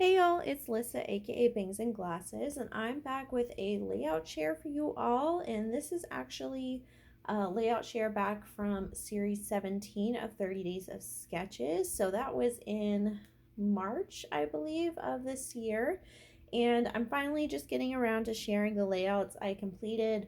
Hey y'all, it's Lissa aka Bangs and Glasses, and I'm back with a layout share for you all. And this is actually a layout share back from series 17 of 30 Days of Sketches. So that was in March, I believe, of this year. And I'm finally just getting around to sharing the layouts I completed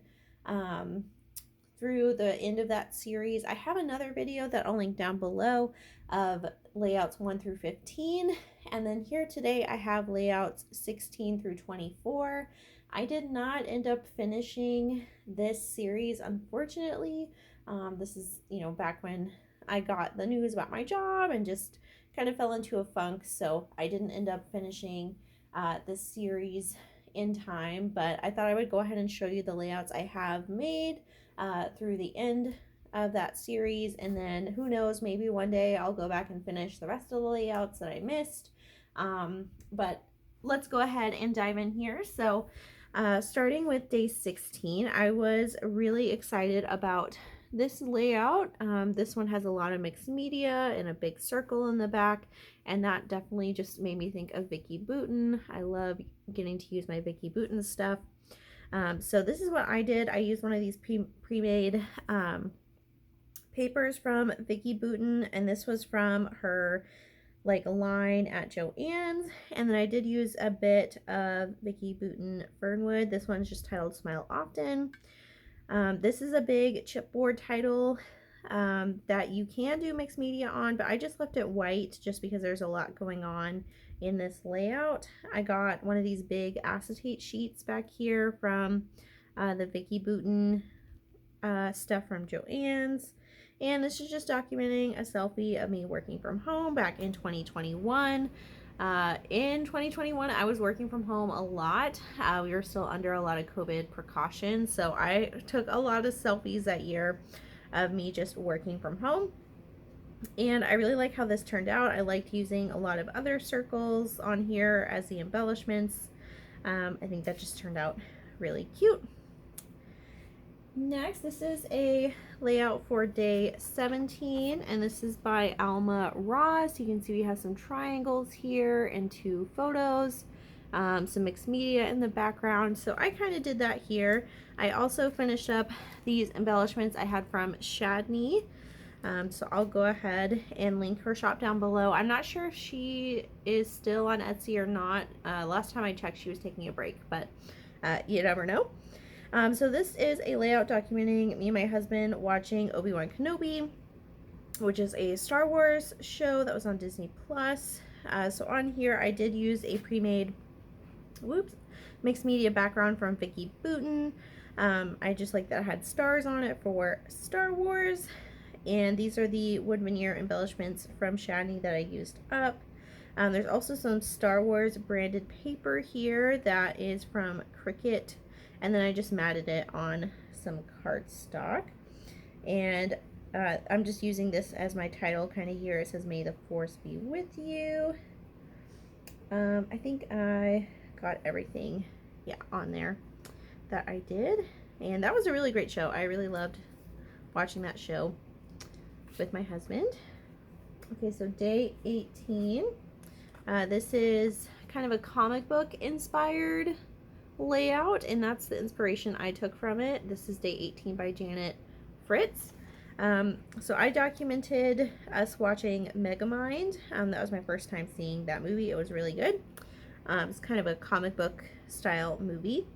through the end of that series. I have another video that I'll link down below of layouts 1 through 15, and then here today I have layouts 16 through 24. I did not end up finishing this series, unfortunately. This is, back when I got the news about my job and just kind of fell into a funk, so I didn't end up finishing this series in time, but I thought I would go ahead and show you the layouts I have made through the end of that series, and then who knows, maybe one day I'll go back and finish the rest of the layouts that I missed. But let's go ahead and dive in here. So starting with day 16, I was really excited about this layout. This one has a lot of mixed media and a big circle in the back, and that definitely just made me think of Vicki Boutin. I love getting to use my Vicki Boutin stuff. So this is what I did. I used one of these pre-made papers from Vicki Boutin, and this was from her line at Joann's, and then I did use a bit of Vicki Boutin Fernwood. This one's just titled Smile Often. This is a big chipboard title that you can do mixed media on, but I just left it white just because there's a lot going on in this layout. I got one of these big acetate sheets back here from the Vicki Boutin stuff from Joann's. And this is just documenting a selfie of me working from home back in 2021. In 2021, I was working from home a lot. We were still under a lot of COVID precautions, so I took a lot of selfies that year of me just working from home. And I really like how this turned out. I liked using a lot of other circles on here as the embellishments. I think that just turned out really cute. Next, this is a layout for day 17, and this is by Alma Ross. You can see we have some triangles here and 2 photos, some mixed media in the background. So I kind of did that here. I also finished up these embellishments I had from Shadnee. So I'll go ahead and link her shop down below. I'm not sure if she is still on Etsy or not. Last time I checked, she was taking a break, but you never know. So this is a layout documenting me and my husband watching Obi-Wan Kenobi, which is a Star Wars show that was on Disney Plus. So on here I did use a pre-made mixed media background from Vicki Boutin. I just like that it had stars on it for Star Wars. And these are the wood veneer embellishments from Shadnee that I used up. There's also some Star Wars branded paper here that is from Cricut. And then I just matted it on some cardstock. And I'm just using this as my title kind of here. It says, "May the Force be with you." I think I got everything, on there that I did. And that was a really great show. I really loved watching that show with my husband. Okay, so day 18. This is kind of a comic book inspired layout, and that's the inspiration I took from it. This is day 18 by Janet Fritz. So I documented us watching Megamind. That was my first time seeing that movie. It was really good. It's kind of a comic book style movie.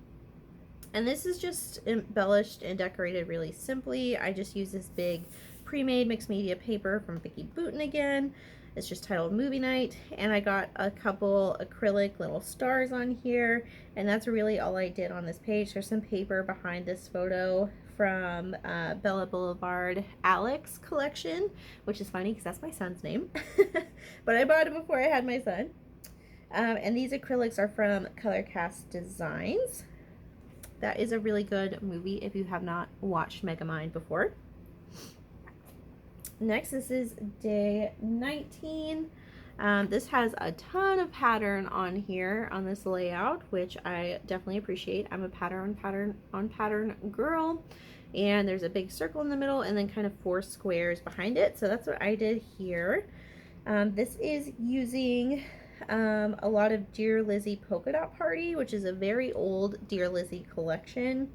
And this is just embellished and decorated really simply. I just used this big pre-made mixed media paper from Vicki Boutin again. It's just titled Movie Night, and I got a couple acrylic little stars on here, and that's really all I did on this page. There's some paper behind this photo from Blvd Alex collection, which is funny because that's my son's name. But I bought it before I had my son. And these acrylics are from Colorcast Designs. That is a really good movie if you have not watched Megamind before. Next, this is day 19. This has a ton of pattern on here on this layout, which I definitely appreciate. I'm a pattern girl. And there's a big circle in the middle and then kind of 4 squares behind it. So that's what I did here. This is using a lot of Dear Lizzy Polka Dot Party, which is a very old Dear Lizzy collection.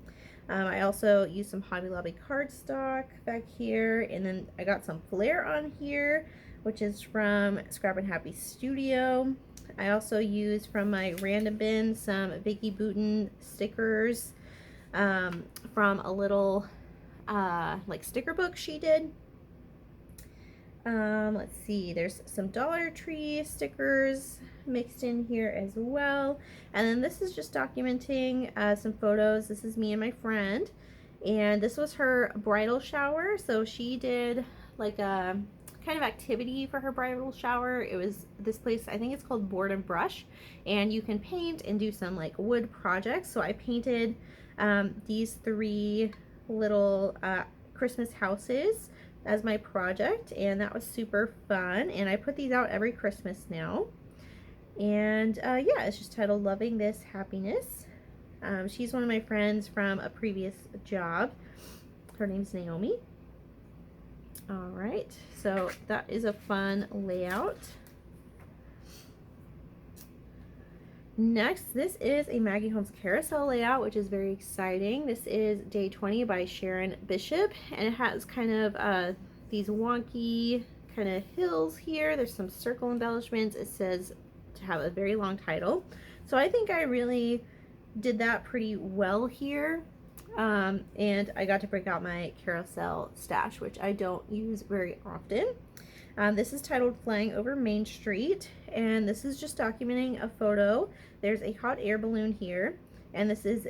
I also used some Hobby Lobby cardstock back here, and then I got some flair on here, which is from Scrappin Happy Studio. I also used from my random bin some Vicki Boutin stickers from a little like sticker book she did. Let's see, there's some Dollar Tree stickers mixed in here as well. And then this is just documenting some photos. This is me and my friend, and this was her bridal shower. So she did like a kind of activity for her bridal shower. It was this place, I think it's called Board and Brush, and you can paint and do some like wood projects. So I painted these 3 little Christmas houses as my project, and that was super fun, and I put these out every Christmas now. And yeah, it's just titled Loving This Happiness. She's one of my friends from a previous job. Her name's Naomi. All right, so that is a fun layout. Next, this is a Maggie Holmes Carousel layout, which is very exciting. This is Day 20 by Sharon Bishop, and it has kind of these wonky kind of hills here. There's some circle embellishments. It says to have a very long title. So I think I really did that pretty well here. And I got to break out my carousel stash, which I don't use very often. This is titled Flying Over Main Street, and this is just documenting a photo. There's a hot air balloon here, and this is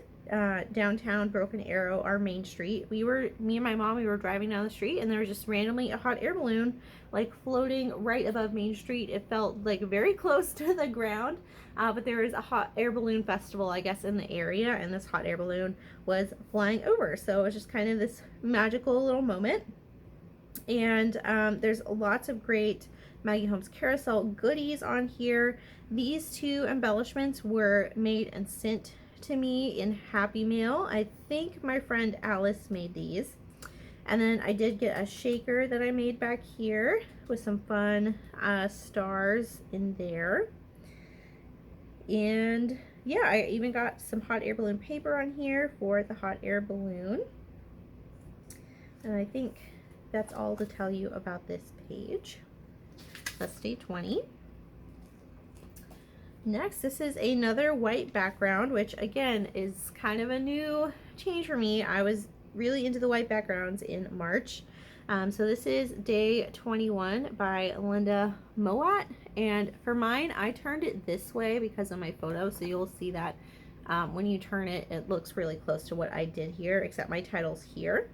downtown Broken Arrow, our main street. Me and my mom, we were driving down the street, and there was just randomly a hot air balloon like floating right above Main Street. It felt like very close to the ground, but there was a hot air balloon festival, I guess, in the area, and this hot air balloon was flying over. So it was just kind of this magical little moment. And there's lots of great Maggie Holmes Carousel goodies on here. These 2 embellishments were made and sent to me in Happy Mail. I think my friend Alice made these. And then I did get a shaker that I made back here with some fun stars in there. And yeah, I even got some hot air balloon paper on here for the hot air balloon. And I think that's all to tell you about this page. That's Day 20. Next, this is another white background, which again is kind of a new change for me. I was really into the white backgrounds in March. So this is Day 21 by Linda Mowat, and for mine I turned it this way because of my photo, so you'll see that when you turn it, it looks really close to what I did here, except my title's here.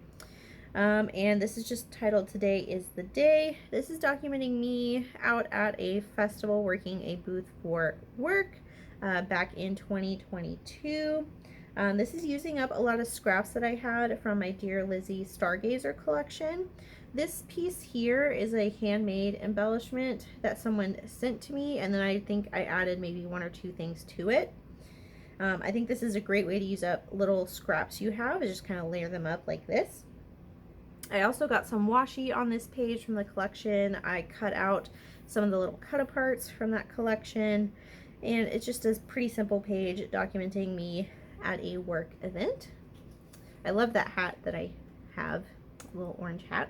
And this is just titled Today is the Day. This is documenting me out at a festival working a booth for work back in 2022. This is using up a lot of scraps that I had from my Dear Lizzy Stargazer collection. This piece here is a handmade embellishment that someone sent to me, and then I think I added maybe 1 or 2 things to it. I think this is a great way to use up little scraps you have, is just kind of layer them up like this. I also got some washi on this page from the collection. I cut out some of the little cut-aparts from that collection, and it's just a pretty simple page documenting me at a work event. I love that hat that I have, a little orange hat.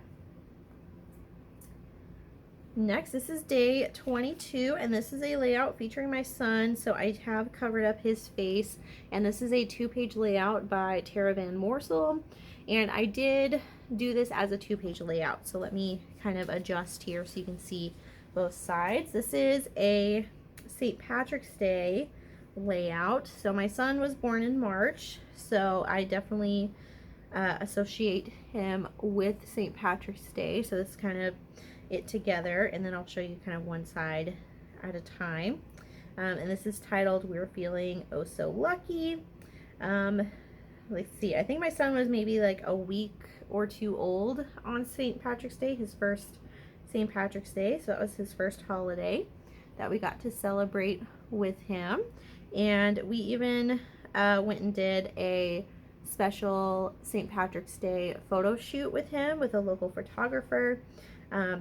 Next, this is Day 22, and this is a layout featuring my son, so I have covered up his face, and this is a 2-page layout by Tara Van Morsel, and I did do this as a 2-page layout, so let me kind of adjust here so you can see both sides. This is a St. Patrick's Day layout. So my son was born in March, so I definitely associate him with St. Patrick's Day, so this is kind of it together, and then I'll show you kind of one side at a time. And this is titled We're Feeling Oh So Lucky. Let's see, I think my son was maybe like a week or 2 old on St. Patrick's Day, his first St. Patrick's Day, so that was his first holiday that we got to celebrate with him. And we even went and did a special St. Patrick's Day photo shoot with him with a local photographer.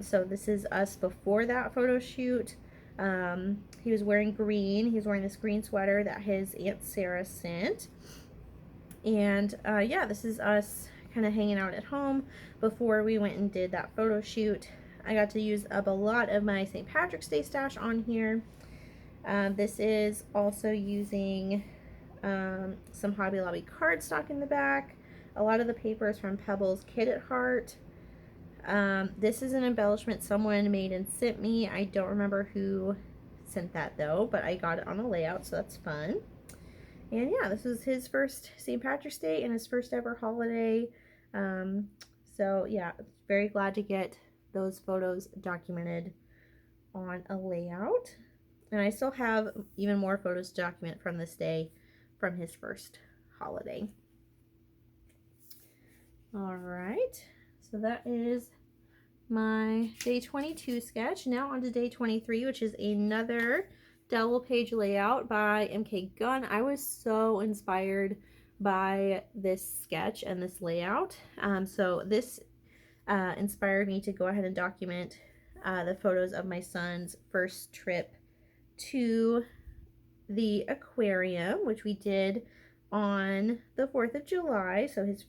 So this is us before that photo shoot. He was wearing green. He was wearing this green sweater that his Aunt Sarah sent. And yeah, this is us kind of hanging out at home before we went and did that photo shoot. I got to use up a lot of my St. Patrick's Day stash on here. This is also using some Hobby Lobby cardstock in the back. A lot of the paper is from Pebbles Kit at Heart. This is an embellishment someone made and sent me. I don't remember who sent that though, but I got it on a layout, so that's fun. And yeah, this was his first St. Patrick's Day and his first ever holiday. So yeah, very glad to get those photos documented on a layout. And I still have even more photos to document from this day, from his first holiday. All right, so that is my day 22 sketch. Now on to day 23, which is another double page layout by MK Gunn. I was so inspired by this sketch and this layout. So this inspired me to go ahead and document the photos of my son's first trip to the aquarium, which we did on the 4th of July. So his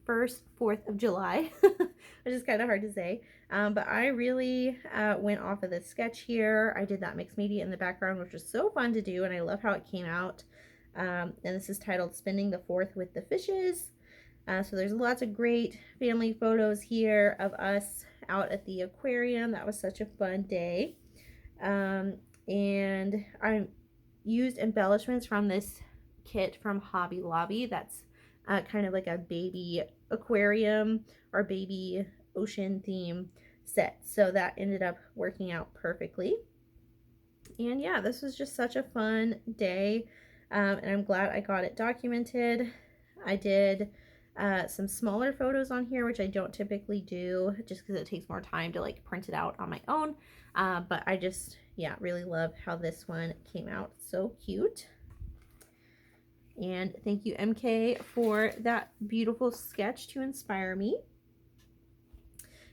first 4th of July, which is kind of hard to say. But I really went off of this sketch here. I did that mixed media in the background, which was so fun to do, and I love how it came out. And this is titled Spending the 4th with the Fishes. So there's lots of great family photos here of us out at the aquarium. That was such a fun day. And I used embellishments from this kit from Hobby Lobby. That's kind of like a baby aquarium or baby ocean theme set. So that ended up working out perfectly. And yeah, this was just such a fun day. And I'm glad I got it documented. I did some smaller photos on here, which I don't typically do just because it takes more time to like print it out on my own. But I just, yeah, really love how this one came out. So cute. And thank you, MK, for that beautiful sketch to inspire me.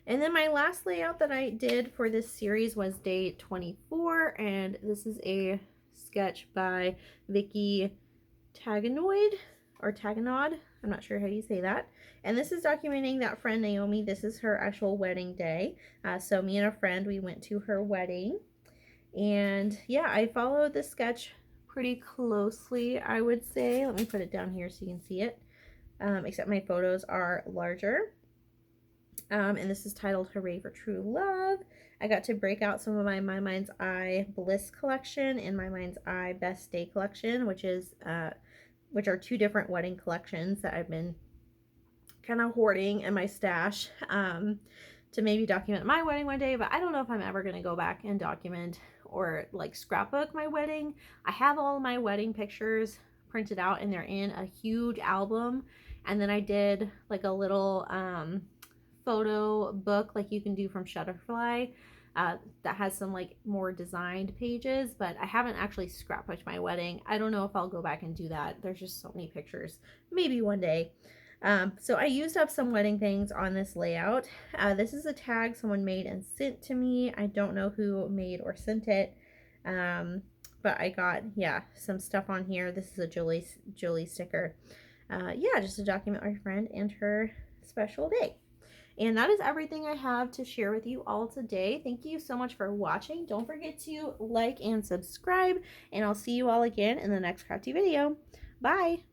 And then my last layout that I did for this series was day 24, and this is a sketch by Vicki Taganoid, or Taganod, I'm not sure how you say that. And this is documenting that friend Naomi. This is her actual wedding day. So me and a friend, we went to her wedding. And yeah, I followed this sketch pretty closely, I would say. Let me put it down here so you can see it. Except my photos are larger. And this is titled Hooray for True Love. I got to break out some of my Mind's Eye Bliss collection and my Mind's Eye Best Day collection, which are two different wedding collections that I've been kind of hoarding in my stash to maybe document my wedding one day, but I don't know if I'm ever going to go back and document or like scrapbook my wedding. I have all of my wedding pictures printed out and they're in a huge album, and then I did like a little photo book like you can do from Shutterfly that has some like more designed pages, but I haven't actually scrapbooked my wedding. I don't know if I'll go back and do that. There's just so many pictures. Maybe one day. So I used up some wedding things on this layout. This is a tag someone made and sent to me. I don't know who made or sent it, but I got, yeah, some stuff on here. This is a Julie sticker. Yeah, just to document my friend and her special day. And that is everything I have to share with you all today. Thank you so much for watching. Don't forget to like and subscribe, and I'll see you all again in the next crafty video. Bye!